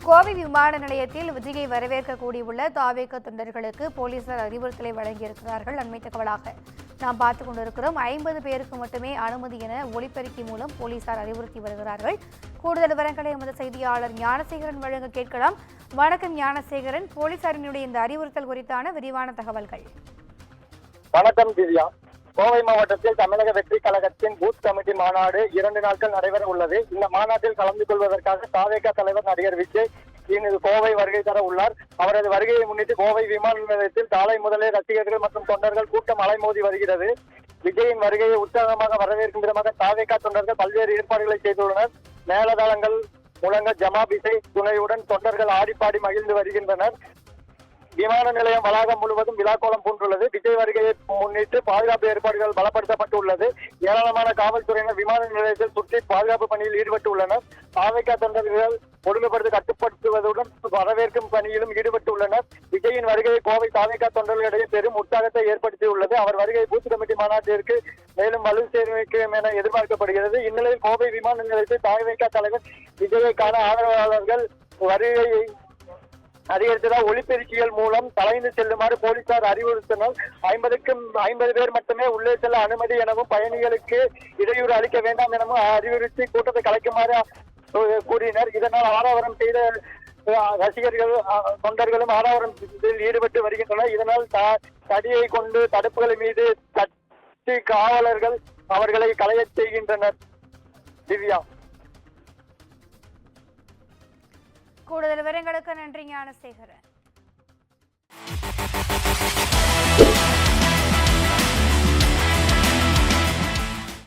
கோவை விமான நிலையத்தில் விஜயை வரவேற்க கூடியுள்ள தாவேக தொண்டர்களுக்கு போலீசார் அறிவுறுத்தலை வழங்கியிருக்கிறார்கள். அண்மை தகவலாக நாம் பார்த்துக் கொண்டிருக்கிறோம். 50 பேருக்கு மட்டுமே அனுமதி என ஒலிபெருக்கி மூலம் போலீசார் அறிவுறுத்தி வருகிறார்கள். கூடுதல் விவரங்களை எமது செய்தியாளர் ஞானசேகரன் வழங்க கேட்கலாம். வணக்கம் ஞானசேகரன், போலீசாரினுடைய இந்த அறிவுறுத்தல் குறித்தான விரிவான தகவல்கள். வணக்கம் திவ்யா. கோவை மாவட்டத்தில் தமிழக வெற்றி கழகத்தின் பூத் கமிட்டி மாநாடு 2 நாட்கள் நடைபெற உள்ளது. இந்த மாநாட்டில் கலந்து கொள்வதற்காக தாவேக தலைவர் நடிகர் விஜய் இன்று கோவை வருகை தர உள்ளார். அவரது வருகையை முன்னிட்டு கோவை விமான நிலையத்தில் காலை முதலே ரசிகர்கள் மற்றும் தொண்டர்கள் கூட்டம் அலைமோதி வருகிறது. விஜயின் வருகையை உற்சாகமாக வரவேற்கும் விதமாக தாவேக தொண்டர்கள் பல்வேறு ஏற்பாடுகளை செய்துள்ளனர். மேலதாளங்கள் முழங்க ஜமாபிசை துணையுடன் தொண்டர்கள் ஆடிப்பாடி மகிழ்ந்து வருகின்றனர். விமான நிலையம் வளாகம் முழுவதும் விழாக்கோலம் பூண்டுள்ளது. விஜய் வருகையை முன்னிட்டு பாதுகாப்பு ஏற்பாடுகள் பலப்படுத்தப்பட்டுள்ளது. ஏராளமான காவல்துறையினர் விமான நிலையத்தில் சுற்றி பாதுகாப்பு பணியில் ஈடுபட்டுள்ளனர். தாவேக தொண்டர்கள் ஒழுங்குபடுத்தி கட்டுப்படுத்துவதுடன் வரவேற்கும் பணியிலும் ஈடுபட்டுள்ளனர். விஜயின் வருகையை கோவை தாவேக தொண்டர்களிடையே பெரும் உற்சாகத்தை ஏற்படுத்தியுள்ளது. அவர் வருகை பூத் கமிட்டி மாநாட்டிற்கு மேலும் வலு சேர்க்கும் என எதிர்பார்க்கப்படுகிறது. இந்நிலையில் கோவை விமான நிலையத்தில் தாவேக தலைவர் விஜயை காண ஆதரவாளர்கள் வருகையை அதிகரித்ததால் ஒலிபெருக்கிகள் மூலம் கலைந்து செல்லுமாறு போலீசார் அறிவுறுத்தினர். 50 பேர் மட்டுமே உள்ளே செல்ல அனுமதி எனவும் பயணிகளுக்கு இடையூறு அளிக்க வேண்டாம் எனவும் அறிவுறுத்தி கூட்டத்தை கலைக்குமாறு கூறினர். இதனால் ஆரவாரம் செய்த ரசிகர்கள் தொண்டர்களும் ஆரவாரத்தில் ஈடுபட்டு வருகின்றனர். இதனால் தடியை கொண்டு தடுப்புகள் மீது தட்டி காவலர்கள் அவர்களை கலையச் செய்கின்றனர். திவ்யா, கூடுதல் விவரங்களுக்கு நன்றி ஞானசேகரன்.